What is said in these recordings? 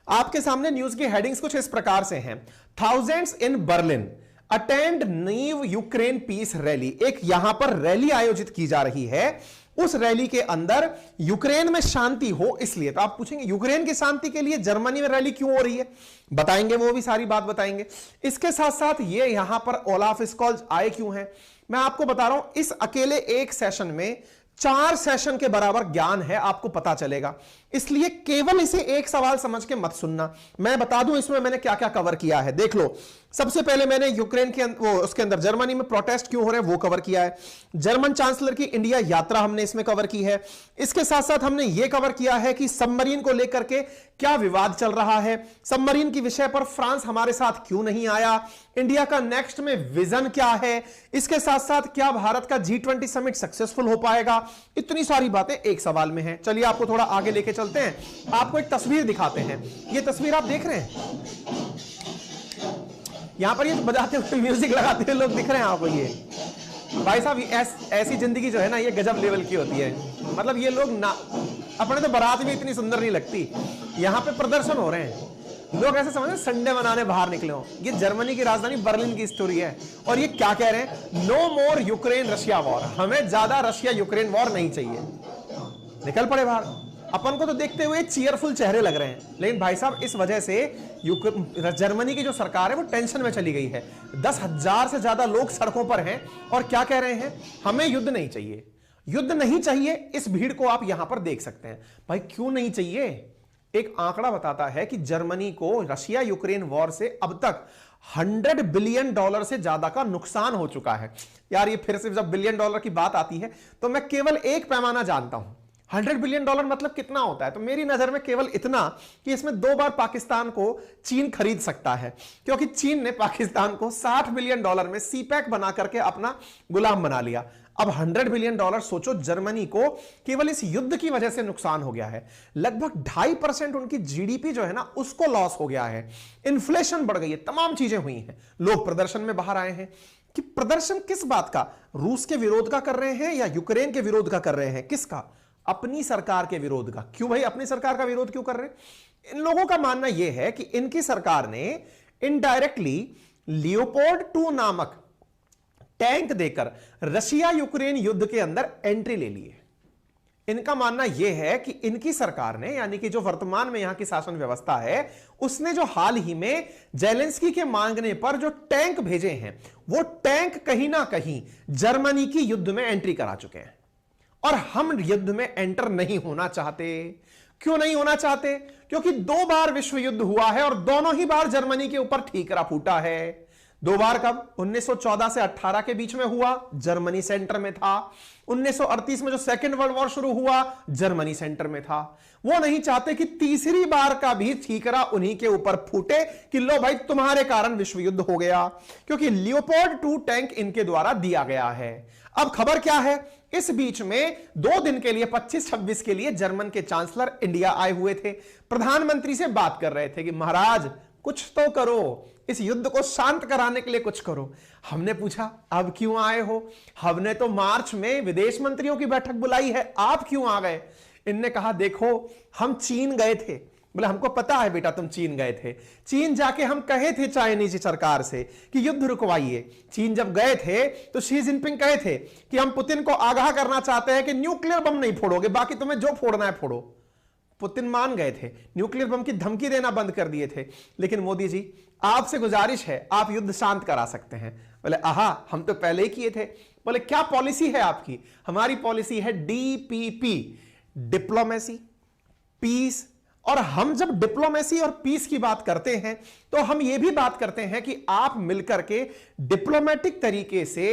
आपके सामने न्यूज की हेडिंग्स कुछ इस प्रकार से हैं। थाउजेंड्स इन बर्लिन अटेंड नीव यूक्रेन पीस रैली। एक यहां पर रैली आयोजित की जा रही है, उस रैली के अंदर यूक्रेन में शांति हो इसलिए। तो आप पूछेंगे यूक्रेन की शांति के लिए जर्मनी में रैली क्यों हो रही है, बताएंगे, वो भी सारी बात बताएंगे। इसके साथ साथ ये यहां पर ओलाफ स्कॉल्ज आए क्यों हैं, मैं आपको बता रहा हूं। इस अकेले एक सेशन में 4 सेशन के बराबर ज्ञान है, आपको पता चलेगा। इसलिए केवल इसे एक सवाल समझ के मत सुनना, मैं बता दूं इसमें मैंने क्या क्या कवर किया है। देख लो, सबसे पहले मैंने यूक्रेन के उसके अंदर जर्मनी में प्रोटेस्ट क्यों हो रहे हैं वो कवर किया है। जर्मन चांसलर की इंडिया यात्रा हमने इसमें कवर की है। इसके साथ साथ हमने यह कवर किया है कि सबमरीन को लेकर के क्या विवाद चल रहा है, सबमरीन की विषय पर फ्रांस हमारे साथ क्यों नहीं आया, इंडिया का नेक्स्ट में विजन क्या है, इसके साथ साथ क्या भारत का G20 समिट सक्सेसफुल हो पाएगा। इतनी सारी बातें एक सवाल में हैं। चलिए आपको थोड़ा आगे लेके चलते हैं, आपको एक तस्वीर दिखाते हैं। ये तस्वीर आप देख रहे हैं, यहां पर ये बजाते हुए म्यूजिक लगाते हुए लोग दिख रहे हैं आपको। ये भाई साहब ऐसी जिंदगी जो है ना, ये गजब लेवल की होती है। मतलब ये लोग ना, अपने तो बारात भी इतनी सुंदर नहीं लगती, यहां पे प्रदर्शन हो रहे हैं, लोग ऐसे समझ संडे मनाने बाहर निकले हो। ये जर्मनी की राजधानी बर्लिन की स्टोरी है, और ये क्या कह रहे हैं, नो मोर यूक्रेन रशिया वॉर, हमें ज्यादा रशिया यूक्रेन वॉर नहीं चाहिए। निकल पड़े बाहर। अपन को तो देखते हुए चीयरफुल चेहरे लग रहे हैं, लेकिन भाई साहब इस वजह से जर्मनी की जो सरकार है वो टेंशन में चली गई है। 10,000 से ज्यादा लोग सड़कों पर हैं और क्या कह रहे हैं, हमें युद्ध नहीं चाहिए, युद्ध नहीं चाहिए। इस भीड़ को आप यहां पर देख सकते हैं। भाई क्यों नहीं चाहिए, एक आंकड़ा बताता है कि जर्मनी को रशिया यूक्रेन वॉर से अब तक $100 बिलियन से ज्यादा का नुकसान हो चुका है। यार ये फिर से जब बिलियन डॉलर की बात आती है तो मैं केवल एक पैमाना जानता हूं, $100 बिलियन मतलब कितना होता है। तो मेरी नजर में केवल इतना कि इसमें 2 बार पाकिस्तान को चीन खरीद सकता है, क्योंकि चीन ने पाकिस्तान को $60 बिलियन में सीपैक बना करके अपना गुलाम बना लिया। अब $100 बिलियन सोचो, जर्मनी को केवल इस युद्ध की वजह से नुकसान हो गया है। लगभग 2.5% उनकी जीडीपी जो है ना उसको लॉस हो गया है। इन्फ्लेशन बढ़ गई है, तमाम चीजें हुई हैं। लोग प्रदर्शन में बाहर आए हैं कि प्रदर्शन किस बात का, रूस के विरोध का कर रहे हैं या यूक्रेन के विरोध का कर रहे हैं, किसका, अपनी सरकार के विरोध का। क्यों भाई अपनी सरकार का विरोध क्यों कर रहे हैं, इन लोगों का मानना यह है कि इनकी सरकार ने इनडायरेक्टली लियोपोल्ड 2 नामक टैंक देकर रशिया यूक्रेन युद्ध के अंदर एंट्री ले ली है। इनका मानना यह है कि इनकी सरकार ने, यानी कि जो वर्तमान में यहां की शासन व्यवस्था है, उसने जो हाल ही में जेलेंस्की के मांगने पर जो टैंक भेजे हैं, वो टैंक कहीं ना कहीं जर्मनी की युद्ध में एंट्री करा चुके हैं। और हम युद्ध में एंटर नहीं होना चाहते। क्यों नहीं होना चाहते, क्योंकि 2 बार विश्व युद्ध हुआ है और दोनों ही बार जर्मनी के ऊपर ठीकरा फूटा है। 2 बार कब, 1914 से 18 के बीच में हुआ, जर्मनी सेंटर में था। 1938 में जो सेकेंड वर्ल्ड वॉर शुरू हुआ, जर्मनी सेंटर में था। वो नहीं चाहते कि तीसरी बार का भी ठीकरा उन्हीं के ऊपर फूटे कि लो भाई तुम्हारे कारण विश्व युद्ध हो गया, क्योंकि लियोपोल्ड 2 टैंक इनके द्वारा दिया गया है। अब खबर क्या है, इस बीच में 2 दिन के लिए 25-26 के लिए जर्मन के चांसलर इंडिया आए हुए थे। प्रधानमंत्री से बात कर रहे थे कि महाराज कुछ तो करो, इस युद्ध को शांत कराने के लिए कुछ करो। हमने पूछा अब क्यों आए हो, हमने तो मार्च में विदेश मंत्रियों की बैठक बुलाई है, आप क्यों आ गए। इनने कहा देखो हम चीन गए थे। बोले हमको पता है बेटा तुम चीन गए थे, चीन जाके हम कहे थे चाइनीज सरकार से कि युद्ध रुकवाइए। चीन जब गए थे तो शी जिनपिंग कहे थे कि हम पुतिन को आगाह करना चाहते हैं कि न्यूक्लियर बम नहीं फोड़ोगे, बाकी तुम्हें जो फोड़ना है फोड़ो। पुतिन मान गए थे, न्यूक्लियर बम की धमकी देना बंद कर दिए थे। लेकिन मोदी जी आपसे गुजारिश है, आप युद्ध शांत करा सकते हैं। बोले आहा हम तो पहले ही किए थे। बोले क्या पॉलिसी है आपकी, हमारी पॉलिसी है DPP, डिप्लोमेसी पीस। और हम जब डिप्लोमेसी और पीस की बात करते हैं तो हम यह भी बात करते हैं कि आप मिलकर के डिप्लोमेटिक तरीके से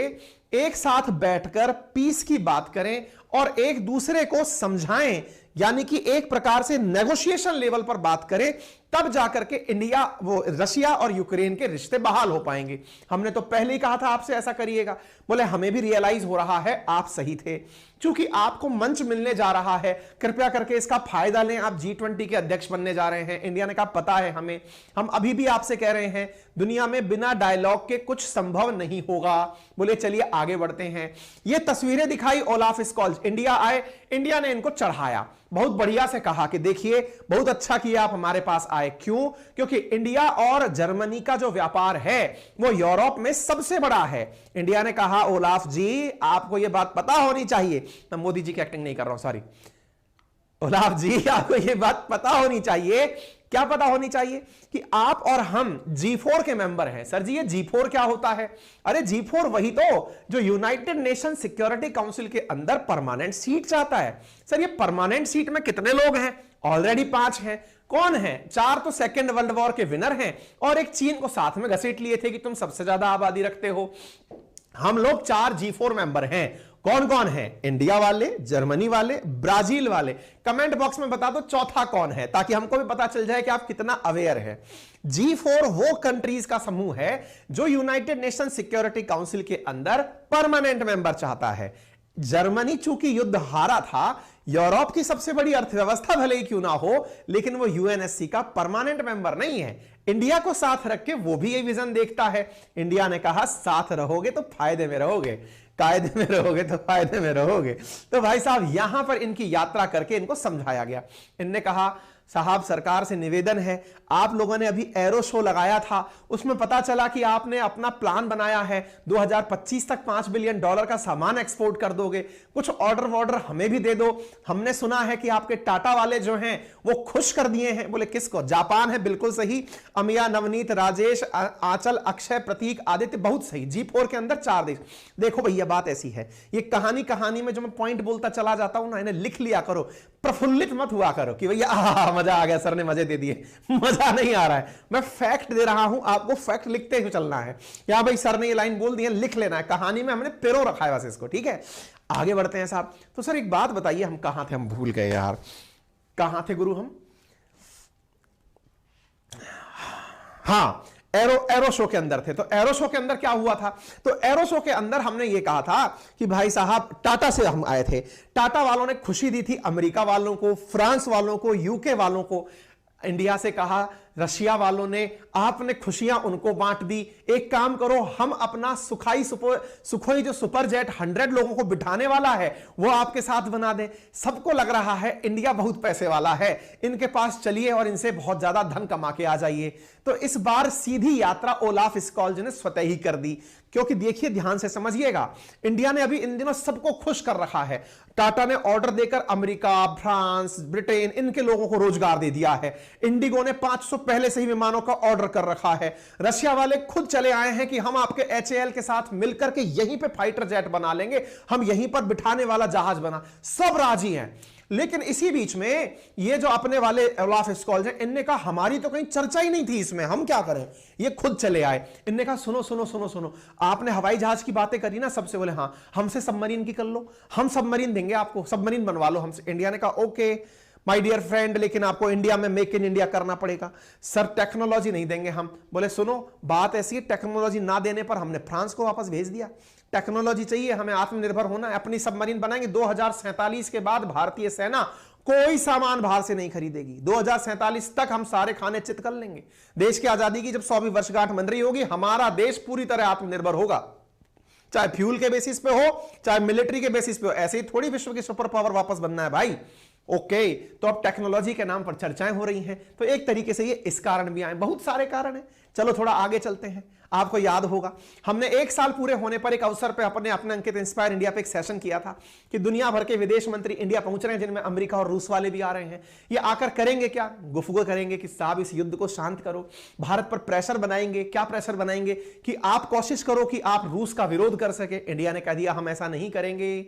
एक साथ बैठकर पीस की बात करें और एक दूसरे को समझाएं, यानी कि एक प्रकार से नेगोशिएशन लेवल पर बात करें, तब जाकर के इंडिया रशिया और यूक्रेन के रिश्ते बहाल हो पाएंगे। हमने तो पहले ही कहा था आपसे ऐसा करिएगा। बोले हमें भी रियलाइज हो रहा है आप सही थे, चूंकि आपको मंच मिलने जा रहा है, कृपया करके इसका फायदा लें। आप G20 के अध्यक्ष बनने जा रहे हैं। इंडिया ने कहा पता है हमें, हम अभी भी आपसे कह रहे हैं दुनिया में बिना डायलॉग के कुछ संभव नहीं होगा। बोले चलिए आगे बढ़ते हैं। ये तस्वीरें दिखाई ओलाफ स्कॉल्ज, इंडिया आए, इंडिया ने इनको चढ़ाया, बहुत बढ़िया से कहा कि देखिए बहुत अच्छा किया आप हमारे पास आए। क्यों? क्योंकि इंडिया और जर्मनी का जो व्यापार है वो यूरोप में सबसे बड़ा है। इंडिया ने कहा ओलाफ जी आपको यह बात पता होनी चाहिए, मैं मोदी जी की एक्टिंग नहीं कर रहा हूं, सॉरी। ओलाफ जी आपको यह बात पता होनी चाहिए। क्या पता होनी चाहिए? कि आप और हम G4 के मेंबर हैं। सर जी ये G4 क्या होता है? अरे G4 वही तो जो यूनाइटेड नेशन सिक्योरिटी काउंसिल के अंदर परमानेंट सीट चाहता है। सर ये परमानेंट सीट में कितने लोग हैं? ऑलरेडी 5 हैं। कौन है? 4 तो सेकेंड वर्ल्ड वॉर के विनर हैं और एक चीन को साथ में घसीट लिए थे कि तुम सबसे ज्यादा आबादी रखते हो। हम लोग 4 G4 मेंबर हैं। कौन कौन है? इंडिया वाले, जर्मनी वाले, ब्राजील वाले। कमेंट बॉक्स में बता दो चौथा कौन है, ताकि हमको भी पता चल जाए कि आप कितना अवेयर है। G4 वो कंट्रीज का समूह है जो यूनाइटेड नेशन सिक्योरिटी काउंसिल के अंदर परमानेंट मेंबर चाहता है। जर्मनी चूंकि युद्ध हारा था, यूरोप की सबसे बड़ी अर्थव्यवस्था भले ही क्यों ना हो, लेकिन वो यूएनएससी का परमानेंट मेंबर नहीं है। इंडिया को साथ रख के वो भी ये विजन देखता है। इंडिया ने कहा साथ रहोगे तो फायदे में रहोगे, कायदे में रहोगे तो फायदे में रहोगे। तो भाई साहब यहां पर इनकी यात्रा करके इनको समझाया गया। इनने कहा साहब सरकार से निवेदन है, आप लोगों ने अभी एरो शो लगाया था, उसमें पता चला कि आपने अपना प्लान बनाया है 2025 तक $5 बिलियन का सामान एक्सपोर्ट कर दोगे, कुछ ऑर्डर हमें भी दे दो। हमने सुना है कि आपके टाटा वाले जो हैं वो खुश कर दिए हैं। बोले किसको? जापान है, बिल्कुल सही। अमिया, नवनीत, राजेश, आंचल, अक्षय, प्रतीक, आदित्य, बहुत सही। G4 के अंदर 4 देश। देखो भैया बात ऐसी है, ये कहानी में जो मैं पॉइंट बोलता चला जाता हूं ना, इन्हें लिख लिया करो, प्रफुल्लित मत हुआ करो कि भैया मजा आ गया, सर ने मजे दे दिए। मजा नहीं आ रहा है, मैं फैक्ट दे रहा हूं आपको, फैक्ट लिखते हुए चलना है। क्या भाई सर ने ये लाइन बोल दी है, लिख लेना है। कहानी में हमने पेरो रखा है बस इसको, ठीक है। आगे बढ़ते हैं साहब। तो सर एक बात बताइए, हम कहां थे? हम भूल गए यार, कहां थे गुरु हम? हाँ, एरो शो के अंदर थे। तो एरो शो के अंदर क्या हुआ था? तो एरो शो के अंदर हमने ये कहा था कि भाई साहब टाटा से हम आए थे, टाटा वालों ने खुशी दी थी अमेरिका वालों को, फ्रांस वालों को, यूके वालों को। इंडिया से कहा रशिया वालों ने, आपने खुशियां उनको बांट दी। एक काम करो, हम अपना सुखोई जो सुपर जेट 100 लोगों को बिठाने वाला है वो आपके साथ बना दें। सबको लग रहा है इंडिया बहुत पैसे वाला है, इनके पास चलिए और इनसे बहुत ज्यादा धन कमा के आ जाइए। तो इस बार सीधी यात्रा ओलाफ स्कॉल्ज ने स्वतः ही कर दी। क्योंकि देखिए ध्यान से समझिएगा, इंडिया ने अभी इन दिनों सबको खुश कर रखा है। टाटा ने ऑर्डर देकर अमेरिका, फ्रांस, ब्रिटेन, इनके लोगों को रोजगार दे दिया है। इंडिगो ने 500 पहले से ही विमानों का ऑर्डर कर रखा है। रशिया वाले खुद चले आए हैं कि हम आपके HAL के साथ मिलकर के यहीं पे फाइटर जेट बना लेंगे, हम यहीं पर बिठाने वाला जहाज बना। सब राजी हैं। लेकिन इसी बीच में ये जो अपने वाले ओलाफ स्कॉल्ज हैं, इनने कहा हमारी तो कहीं चर्चा ही नहीं थी इसमें, हम क्या करें। ये खुद चले आए। इनने कहा सुनो सुनो सुनो सुनो, आपने हवाई जहाज की बातें करी ना सबसे। बोले हाँ, हमसे सबमरीन की कर लो, हम सबमरीन देंगे आपको, सबमरीन बनवा लो हमसे। इंडिया ने कहा ओके माय डियर फ्रेंड, लेकिन आपको इंडिया में मेक इन इंडिया करना पड़ेगा। सर टेक्नोलॉजी नहीं देंगे हम। बोले सुनो बात ऐसी है, टेक्नोलॉजी ना देने पर हमने फ्रांस को वापस भेज दिया। टेक्नोलॉजी चाहिए, हमें आत्मनिर्भर होना है, अपनी सबमरीन बनाएंगे। 2047 के बाद भारतीय सेना कोई सामान बाहर से नहीं खरीदेगी। 2047 तक हम सारे खाने चित कर लेंगे। देश की आजादी की जब 100वीं वर्षगांठ मन रही होगी, हमारा देश पूरी तरह आत्मनिर्भर होगा, चाहे फ्यूल के बेसिस पे हो, चाहे मिलिट्री के बेसिस पे हो। ऐसे ही थोड़ी विश्व की सुपर पावर वापस बनना है भाई। ओके, तो अब टेक्नोलॉजी के नाम पर चर्चाएं हो रही हैं। तो एक तरीके से ये इस कारण भी आए, बहुत सारे कारण हैं। चलो थोड़ा आगे चलते हैं। आपको याद होगा हमने 1 साल पूरे होने पर एक अवसर पे अपने अंकित इंस्पायर इंडिया पे एक सेशन किया था कि दुनिया भर के विदेश मंत्री इंडिया पहुंच रहे हैं, जिनमें अमेरिका और रूस वाले भी आ रहे हैं। ये आकर करेंगे क्या? गुफ्तगू करेंगे कि साहब इस युद्ध को शांत करो, भारत पर प्रेशर बनाएंगे। क्या प्रेशर बनाएंगे? कि आप कोशिश करो कि आप रूस का विरोध कर सके। इंडिया ने कह दिया हम ऐसा नहीं करेंगे।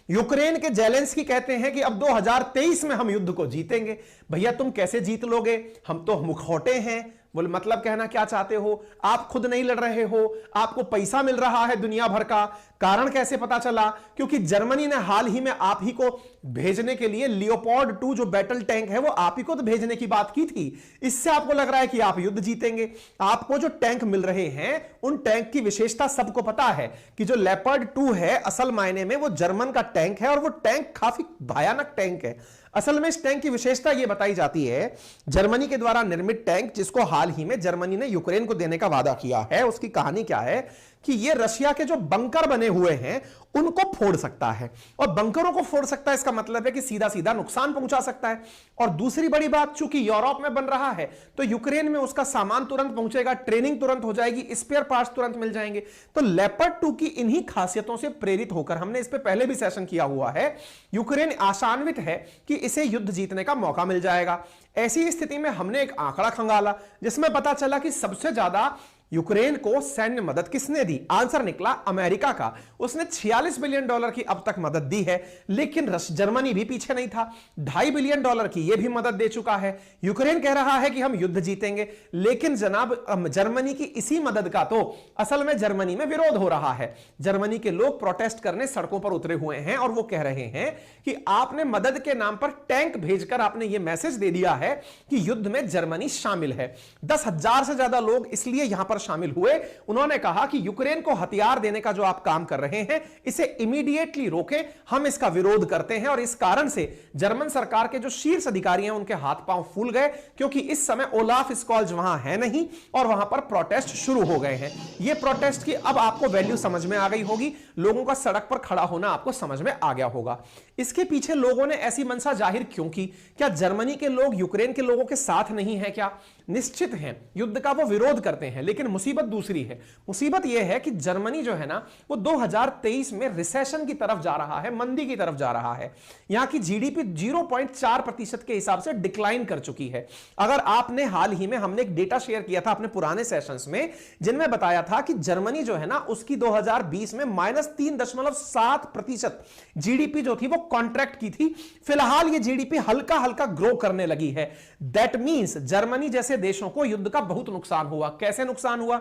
यूक्रेन के जेलेंस्की कहते हैं कि अब 2023 में हम युद्ध को जीतेंगे। भैया तुम कैसे जीत लोगे? हम तो मुखौटे हैं, बोले मतलब कहना क्या चाहते हो, आप खुद नहीं लड़ रहे हो, आपको पैसा मिल रहा है दुनिया भर का। कारण कैसे पता चला? क्योंकि जर्मनी ने हाल ही में आप ही को भेजने के लिए लियोपोल्ड 2 जो बैटल टैंक है वो आप ही को तो भेजने की बात की थी। इससे आपको लग रहा है कि आप युद्ध जीतेंगे। आपको जो टैंक मिल रहे हैं उन टैंक की विशेषता सबको पता है कि जो लेपर्ड 2 है असल मायने में वो जर्मन का टैंक है और वो टैंक काफी भयानक टैंक है। असल में इस टैंक की विशेषता यह बताई जाती है, जर्मनी के द्वारा निर्मित टैंक जिसको हाल ही में जर्मनी ने यूक्रेन को देने का वादा किया है, उसकी कहानी क्या है कि यह रशिया के जो बंकर बने हुए हैं उनको फोड़ सकता है। और बंकरों को फोड़ सकता है इसका मतलब है कि सीधा सीधा नुकसान पहुंचा सकता है। और दूसरी बड़ी बात, चूंकि यूरोप में बन रहा है तो यूक्रेन में उसका सामान तुरंत पहुंचेगा, ट्रेनिंग तुरंत हो जाएगी, स्पेयर पार्ट्स तुरंत मिल जाएंगे। तो लेपर्ड 2 की इन्हीं खासियतों से प्रेरित होकर, हमने इस पे पहले भी सेशन किया हुआ है, यूक्रेन आशान्वित है कि इसे युद्ध जीतने का मौका मिल जाएगा। ऐसी स्थिति में हमने एक आंकड़ा खंगाला जिसमें पता चला कि सबसे ज्यादा यूक्रेन को सैन्य मदद किसने दी? आंसर निकला अमेरिका का। उसने $46 बिलियन की अब तक मदद दी है। लेकिन जर्मनी भी पीछे नहीं था, $2.5 बिलियन की यह भी मदद दे चुका है। यूक्रेन कह रहा है कि हम युद्ध जीतेंगे, लेकिन जनाब जर्मनी की इसी मदद का तो असल में जर्मनी में विरोध हो रहा है। जर्मनी के लोग प्रोटेस्ट करने सड़कों पर उतरे हुए हैं और वो कह रहे हैं कि आपने मदद के नाम पर टैंक भेजकर आपने यह मैसेज दे दिया है कि युद्ध में जर्मनी शामिल है। 10,000 से ज्यादा लोग इसलिए यहां पर शामिल हुए। उन्होंने कहा कि यूक्रेन को हथियार देने का जो आप काम कर रहे हैं इसे इमीडिएटली रोकें, हम इसका विरोध करते हैं। और इस कारण से जर्मन सरकार के जो शीर्ष अधिकारी हैं उनके हाथ पांव फूल गए, क्योंकि इस समय ओलाफ स्कॉल्ज वहां है नहीं और वहां पर प्रोटेस्ट शुरू हो गए हैं। यह प्रोटेस्ट की अब आपको वैल्यू समझ में आ गई होगी, लोगों का सड़क पर खड़ा होना आपको समझ में आ गया होगा। इसके पीछे लोगों ने ऐसी मंशा जाहिर क्यों की? क्या जर्मनी के लोग यूक्रेन के लोगों के साथ नहीं है क्या? निश्चित हैं, युद्ध का वो विरोध करते हैं, लेकिन मुसीबत दूसरी है। मुसीबत यह है कि जर्मनी जो है ना वो 2023 में रिसेशन की तरफ जा रहा है, मंदी की तरफ जा रहा है। यहां की जीडीपी 0.4% के हिसाब से डिक्लाइन कर चुकी है। अगर आपने हाल ही में, हमने एक डेटा शेयर किया था अपने पुराने सेशंस में जिनमें बताया था कि जर्मनी जो है ना उसकी 2020 में -3.7% जीडीपी जो थी वो कॉन्ट्रैक्ट की थी। फिलहाल ये जीडीपी हल्का हल्का ग्रो करने लगी है। दैट मींस जर्मनी जैसे देशों को युद्ध का बहुत नुकसान हुआ। कैसे नुकसान हुआ?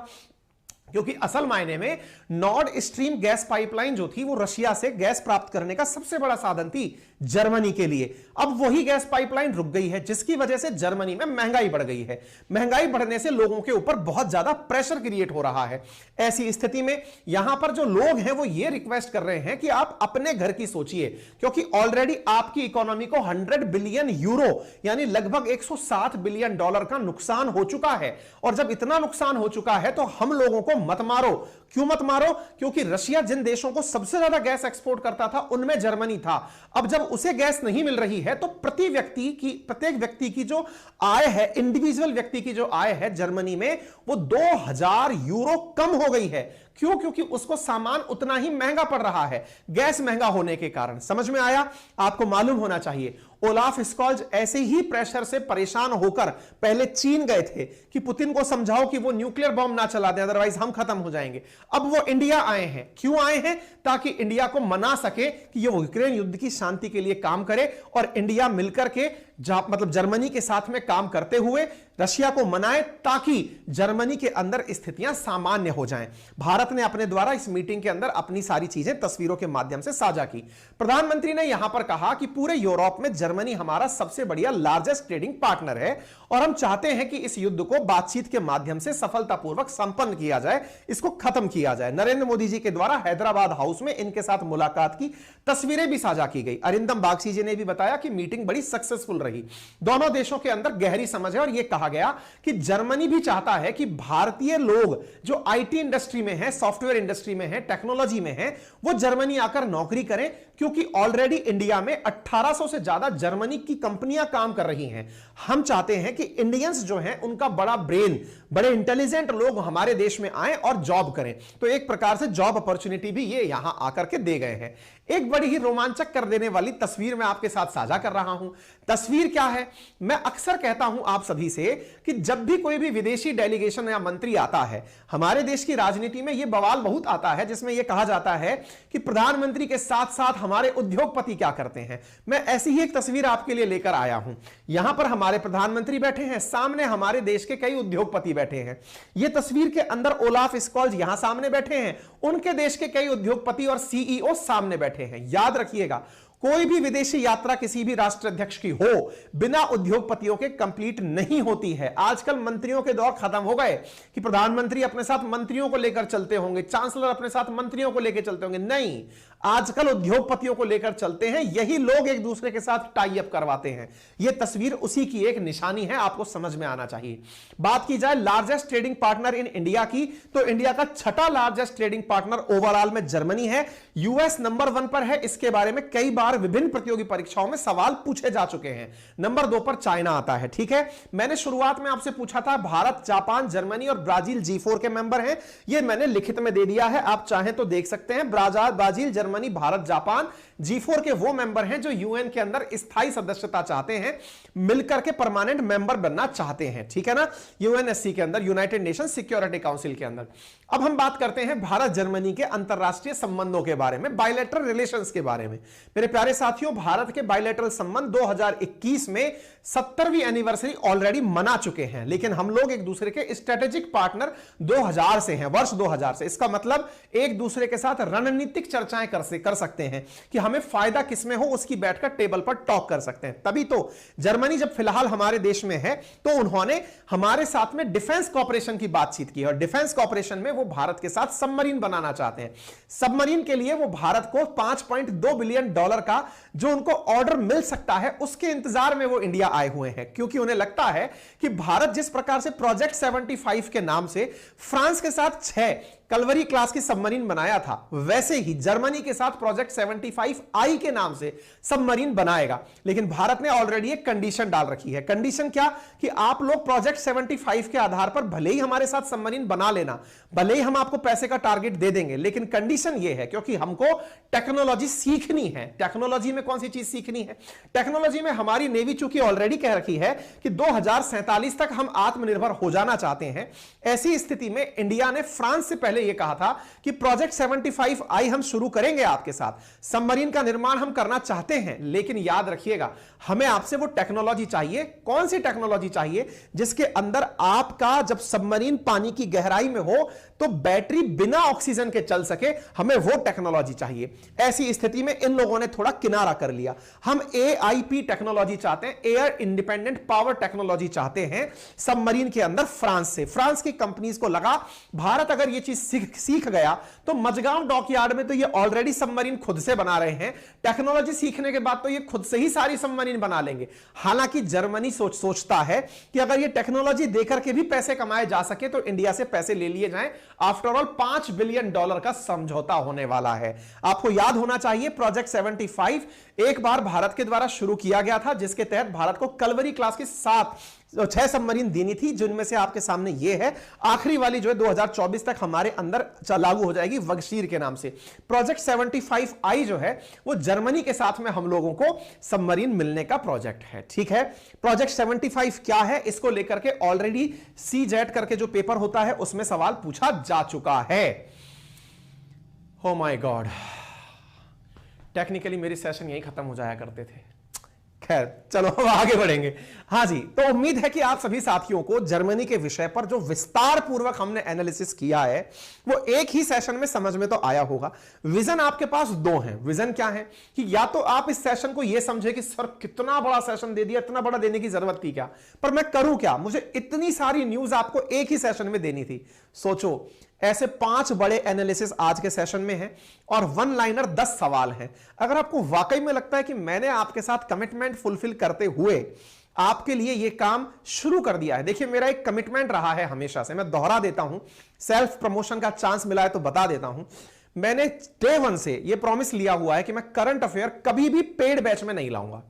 क्योंकि असल मायने में नॉर्ड स्ट्रीम गैस पाइपलाइन जो थी वो रशिया से गैस प्राप्त करने का सबसे बड़ा साधन थी जर्मनी के लिए। अब वही गैस पाइपलाइन रुक गई है, जिसकी वजह से जर्मनी में महंगाई बढ़ गई है। महंगाई बढ़ने से लोगों के ऊपर बहुत ज्यादा प्रेशर क्रिएट हो रहा है। ऐसी स्थिति में यहां पर जो लोग हैं वो ये रिक्वेस्ट कर रहे हैं कि आप अपने घर की सोचिए, क्योंकि ऑलरेडी आपकी इकोनॉमी को 100 बिलियन यूरो यानी लगभग $160 बिलियन का नुकसान हो चुका है। और जब इतना नुकसान हो चुका है तो हम लोगों को मत मारो। क्यों मत मारो? क्योंकि रशिया जिन देशों को सबसे ज्यादा गैस एक्सपोर्ट करता था उनमें जर्मनी था। अब जब उसे गैस नहीं मिल रही है तो प्रत्येक व्यक्ति की जो आय है, इंडिविजुअल व्यक्ति की जो आय है जर्मनी में वो 2000 यूरो कम हो गई है। क्यों? क्योंकि उसको सामान उतना ही महंगा पड़ रहा है गैस महंगा होने के कारण। समझ में आया? आपको मालूम होना चाहिए ओलाफ स्कॉल्ज ऐसे ही प्रेशर से परेशान होकर पहले चीन गए थे कि पुतिन को समझाओ कि वो न्यूक्लियर बॉम्ब ना चला दे, अदरवाइज हम खत्म हो जाएंगे। अब वो इंडिया आए हैं। क्यों आए हैं? ताकि इंडिया को मना सके कि ये यूक्रेन युद्ध की शांति के लिए काम करे और इंडिया मिलकर के मतलब जर्मनी के साथ में काम करते हुए रशिया को मनाए, ताकि जर्मनी के अंदर स्थितियां सामान्य हो जाएं। भारत ने अपने द्वारा इस मीटिंग के अंदर अपनी सारी चीजें तस्वीरों के माध्यम से साझा की। प्रधानमंत्री ने यहां पर कहा कि पूरे यूरोप में जर्मनी हमारा सबसे बढ़िया लार्जेस्ट ट्रेडिंग पार्टनर है और हम चाहते हैं कि इस युद्ध को बातचीत के माध्यम से सफलतापूर्वक संपन्न किया जाए, इसको खत्म किया जाए। नरेंद्र मोदी जी के द्वारा हैदराबाद हाउस में इनके साथ मुलाकात की तस्वीरें भी साझा की गई। अरिंदम बागची जी ने भी बताया कि मीटिंग बड़ी सक्सेसफुल रही। दोनों देशों के अंदर गहरी समझ है और यह कहा गया कि जर्मनी भी चाहता है कि भारतीय लोग जो आईटी इंडस्ट्री में हैं, सॉफ्टवेयर इंडस्ट्री में हैं, टेक्नोलॉजी में हैं, वो जर्मनी आकर नौकरी करें, क्योंकि ऑलरेडी इंडिया में 1800 से ज्यादा जर्मनी की कंपनियां काम कर रही हैं। हम चाहते हैं कि इंडियंस जो हैं उनका बड़ा ब्रेन, बड़े इंटेलिजेंट लोग हमारे देश में आए और जॉब करें। तो एक प्रकार से जॉब अपॉर्चुनिटी भी ये यहां आकर के दे गए हैं। एक बड़ी ही रोमांचक कर देने वाली तस्वीर मैं आपके साथ साझा कर रहा हूं। तस्वीर क्या है? मैं अक्सर कहता हूं आप सभी से कि जब भी कोई भी विदेशी डेलीगेशन या मंत्री आता है, हमारे देश की राजनीति में यह बवाल बहुत आता है जिसमें यह कहा जाता है कि प्रधानमंत्री के साथ साथ हमारे उद्योगपति क्या करते हैं। मैं ऐसी ही एक तस्वीर आपके लिए लेकर आया हूं। यहां पर हमारे प्रधानमंत्री बैठे हैं, सामने हमारे देश के कई उद्योगपति बैठे हैं। यह तस्वीर के अंदर ओलाफ स्कॉल्ज यहां सामने बैठे हैं, उनके देश के कई उद्योगपति और सीईओ सामने बैठे हैं। याद रखिएगा, कोई भी विदेशी यात्रा किसी भी राष्ट्र अध्यक्ष की हो बिना उद्योगपतियों के कंप्लीट नहीं होती है। आजकल मंत्रियों के दौर खत्म हो गए कि प्रधानमंत्री अपने साथ मंत्रियों को लेकर चलते होंगे, चांसलर अपने साथ मंत्रियों को लेकर चलते होंगे। नहीं, आजकल उद्योगपतियों को लेकर चलते हैं। यही लोग एक दूसरे के साथ टाई अप करवाते हैं। यह तस्वीर उसी की एक निशानी है, आपको समझ में आना चाहिए। बात की जाए largest trading partner in India की, तो इंडिया का छठा लार्जेस्ट ट्रेडिंग पार्टनर ओवरऑल में जर्मनी है। यूएस नंबर 1 पर है। इसके बारे में कई बार विभिन्न प्रतियोगी परीक्षाओं में सवाल पूछे जा चुके हैं। नंबर 2 पर चाइना आता है। ठीक है, मैंने शुरुआत में आपसे पूछा था भारत, जापान, जर्मनी और ब्राजील G4 के मेंबर हैं। यह मैंने लिखित में दे दिया है, आप चाहें तो देख सकते हैं। Brazil, Germany, Bharat, Japan G4 के वो मेंबर हैं जो यूएन के अंदर स्थायी सदस्यता चाहते हैं, मिलकर के परमानेंट मेंबर बनना चाहते हैं। ठीक है ना, यूएनएससी के अंदर, यूनाइटेड नेशन सिक्योरिटी काउंसिल के अंदर। अब हम बात करते हैं भारत जर्मनी के अंतरराष्ट्रीय संबंधों के बारे में, बायलैटरल रिलेशंस के बारे में। मेरे प्यारे साथियों, भारत के बायलैटरल संबंध 2021 में 70वीं एनिवर्सरी ऑलरेडी मना चुके हैं, लेकिन हम लोग एक दूसरे के स्ट्रेटेजिक पार्टनर 2000 से हैं, वर्ष 2000 से। इसका मतलब एक दूसरे के साथ रणनीतिक चर्चाएं कर सकते हैं कि हमें फायदा किसमें हो, उसकी बैठकर टेबल पर टॉक कर सकते हैं। तभी तो जर्मनी जब फिलहाल हमारे देश में है तो उन्होंने हमारे साथ में डिफेंस कॉपरेशन की बातचीत की, और डिफेंस कॉपरेशन में वो भारत के साथ सबमरीन बनाना चाहते हैं। सबमरीन के लिए वो भारत को $5.2 बिलियन का जो उनको ऑर्डर मिल सकता है, उसके इंतजार में वो इंडिया आए हुए हैं, क्योंकि उन्हें लगता है कि भारत जिस प्रकार से प्रोजेक्ट 75 के नाम से फ्रांस के साथ 6 कलवरी क्लास की सबमरीन बनाया था, वैसे ही जर्मनी के साथ प्रोजेक्ट 75I के नाम से सबमरीन बनाएगा। लेकिन भारत ने ऑलरेडी एक कंडीशन डाल रखी है। कंडीशन क्या? कि आप लोग प्रोजेक्ट 75 के आधार पर भले ही हमारे साथ सबमरीन बना लेना, भले ही हम आपको पैसे का टारगेट दे देंगे, लेकिन कंडीशन यह है क्योंकि हमको टेक्नोलॉजी सीखनी है। टेक्नोलॉजी में कौन सी चीज सीखनी है? टेक्नोलॉजी में हमारी नेवी चूंकि ऑलरेडी कह रखी है कि 2047 तक हम आत्मनिर्भर हो जाना चाहते हैं। ऐसी स्थिति में इंडिया ने फ्रांस से यह कहा था कि प्रोजेक्ट 75I हम शुरू करेंगे आपके साथ, सबमरीन का निर्माण हम करना चाहते हैं, लेकिन याद रखिएगा हमें आपसे वो टेक्नोलॉजी चाहिए। कौन सी टेक्नोलॉजी चाहिए? जिसके अंदर आपका जब सबमरीन पानी की गहराई में हो तो बैटरी बिना ऑक्सीजन के चल सके, हमें वो टेक्नोलॉजी चाहिए। ऐसी स्थिति में इन लोगों ने थोड़ा किनारा कर लिया। हम AIP टेक्नोलॉजी चाहते हैं, एयर इंडिपेंडेंट पावर टेक्नोलॉजी चाहते हैं सबमरीन के अंदर फ्रांस से। फ्रांस की कंपनीज को लगा भारत अगर ये चीज सीख गया तो मजगांव डॉकयार्ड में तो ये ऑलरेडी सबमरीन खुद से बना रहे हैं, टेक्नोलॉजी सीखने के बाद तो ये खुद से ही सारी सबमरीन बना लेंगे। हालांकि जर्मनी सोचता है कि अगर ये टेक्नोलॉजी देकर के भी पैसे कमाए जा सके तो इंडिया से पैसे ले लिए जाएं। आफ्टर ऑल $5 बिलियन का समझौता होने वाला है। आपको याद होना चाहिए प्रोजेक्ट 75 एक बार भारत के द्वारा शुरू किया गया था, जिसके तहत भारत को कलवरी क्लास की 6 सबमरीन देनी थी, जिनमें से आपके सामने ये है। आखिरी वाली जो है 2024 तक हमारे अंदर लागू हो जाएगी, वगशीर के नाम से। प्रोजेक्ट 75I जो है वो जर्मनी के साथ में हम लोगों को सबमरीन मिलने का प्रोजेक्ट है। ठीक है, प्रोजेक्ट 75 क्या है, इसको लेकर के ऑलरेडी CJET करके जो पेपर होता है उसमें सवाल पूछा जा चुका है। ओ माय गॉड, टेक्निकली मेरी सेशन यही खत्म हो जाया करते थे। खैर चलो अब आगे बढ़ेंगे। हाँ जी, तो उम्मीद है कि आप सभी साथियों को जर्मनी के विषय पर जो विस्तार पूर्वक हमने एनालिसिस किया है वो एक ही सेशन में समझ में तो आया होगा। विजन आपके पास 2 हैं। विजन क्या है कि या तो आप इस सेशन को यह समझे कि सर कितना बड़ा सेशन दे दिया, इतना बड़ा देने की जरूरत थी क्या, पर मैं करूं क्या, मुझे इतनी सारी न्यूज आपको एक ही सेशन में देनी थी। सोचो, ऐसे 5 बड़े एनालिसिस आज के सेशन में हैं और 1 लाइनर 10 सवाल हैं। अगर आपको वाकई में लगता है कि मैंने आपके साथ कमिटमेंट फुलफिल करते हुए आपके लिए यह काम शुरू कर दिया है, देखिए मेरा एक कमिटमेंट रहा है हमेशा से, मैं दोहरा देता हूं, सेल्फ प्रमोशन का चांस मिला है तो बता देता हूं, मैंने डे 1 से यह प्रॉमिस लिया हुआ है कि मैं करंट अफेयर कभी भी पेड बैच में नहीं लाऊंगा,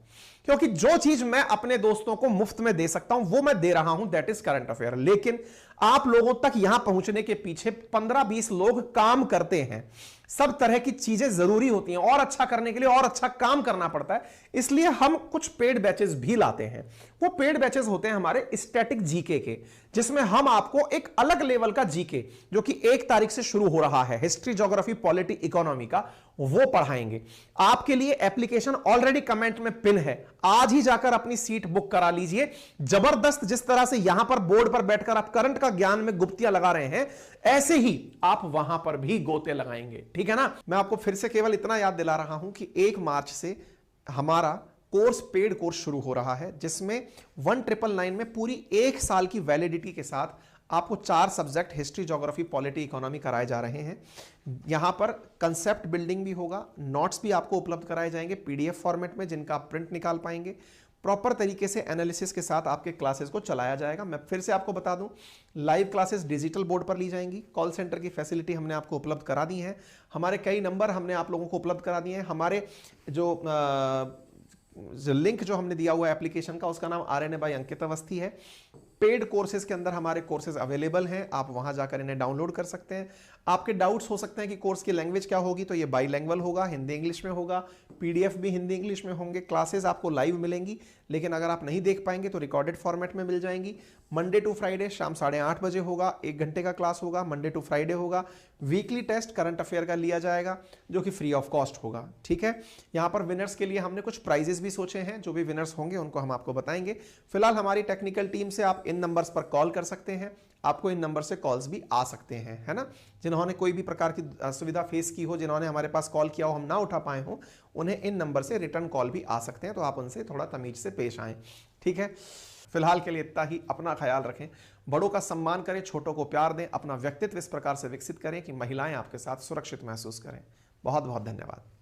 क्योंकि जो चीज मैं अपने दोस्तों को मुफ्त में दे सकता हूं वो मैं दे रहा हूं, दैट इज करंट अफेयर। लेकिन आप लोगों तक यहां पहुंचने के पीछे 15-20 लोग काम करते हैं। सब तरह की चीजें जरूरी होती हैं, और अच्छा करने के लिए और अच्छा काम करना पड़ता है, इसलिए हम कुछ पेड बैचेस भी लाते हैं। वो पेड बैचेस होते हैं हमारे स्टैटिक जीके के, जिसमें हम आपको एक अलग लेवल का जीके, जो कि 1 तारीख से शुरू हो रहा है, हिस्ट्री, ज्योग्राफी, पॉलिटी, इकोनॉमी का, वो पढ़ाएंगे। आपके लिए एप्लीकेशन ऑलरेडी कमेंट में पिन है, आज ही जाकर अपनी सीट बुक करा लीजिए। जबरदस्त, जिस तरह से यहां पर बोर्ड पर बैठकर आप करंट का ज्ञान में गुप्तियां लगा रहे हैं, ऐसे ही आप वहां पर भी गोते लगाएंगे, ठीक है ना। मैं आपको फिर से केवल इतना याद दिला रहा हूं कि 1 मार्च से हमारा कोर्स, पेड कोर्स शुरू हो रहा है, जिसमें 1999 में पूरी 1 साल की वैलिडिटी के साथ आपको 4 subject history, geography, polity, economy कराए जा रहे हैं। यहां पर कंसेप्ट बिल्डिंग भी होगा, नोट्स भी आपको उपलब्ध कराए जाएंगे पीडीएफ फॉर्मेट में, जिनका आप प्रिंट निकाल पाएंगे। प्रॉपर तरीके से एनालिसिस के साथ आपके क्लासेस को चलाया जाएगा। मैं फिर से आपको बता दूं, लाइव क्लासेस डिजिटल बोर्ड पर ली जाएंगी। कॉल सेंटर की फैसिलिटी हमने आपको उपलब्ध करा दी है। हमारे कई नंबर हमने आप लोगों को उपलब्ध करा दिए हैं। हमारे जो लिंक जो हमने दिया हुआ है एप्लीकेशन का, उसका नाम RNA बाय अंकित अवस्थी है। पेड कोर्सेज के अंदर हमारे कोर्सेज अवेलेबल हैं, आप वहां जाकर इन्हें डाउनलोड कर सकते हैं। आपके डाउट्स हो सकते हैं कि कोर्स की लैंग्वेज क्या होगी, तो ये बाईलैंग्वेज होगा, हिंदी इंग्लिश में होगा, पीडीएफ भी हिंदी इंग्लिश में होंगे। क्लासेस आपको लाइव मिलेंगी, लेकिन अगर आप नहीं देख पाएंगे तो रिकॉर्डेड फॉर्मेट में मिल जाएंगी। मंडे टू फ्राइडे शाम 8:30 बजे होगा, 1 घंटे का क्लास होगा, मंडे टू फ्राइडे होगा। वीकली टेस्ट करंट अफेयर का लिया जाएगा, जो कि फ्री ऑफ कॉस्ट होगा, ठीक है। यहाँ पर विनर्स के लिए हमने कुछ प्राइजेस भी सोचे हैं, जो भी विनर्स होंगे उनको हम आपको बताएंगे। फिलहाल हमारी टेक्निकल टीम से आप इन नंबर्स पर कॉल कर सकते हैं, आपको इन नंबर से कॉल्स भी आ सकते हैं, है ना। जिन्होंने कोई भी प्रकार की असुविधा फेस की हो, जिन्होंने हमारे पास कॉल किया हो, हम ना उठा पाए हो, उन्हें इन नंबर से रिटर्न कॉल भी आ सकते हैं, तो आप उनसे थोड़ा तमीज से पेश आएं, ठीक है। फिलहाल के लिए इतना ही। अपना ख्याल रखें, बड़ों का सम्मान करें, छोटों को प्यार दें, अपना व्यक्तित्व इस प्रकार से विकसित करें कि महिलाएं आपके साथ सुरक्षित महसूस करें। बहुत बहुत धन्यवाद।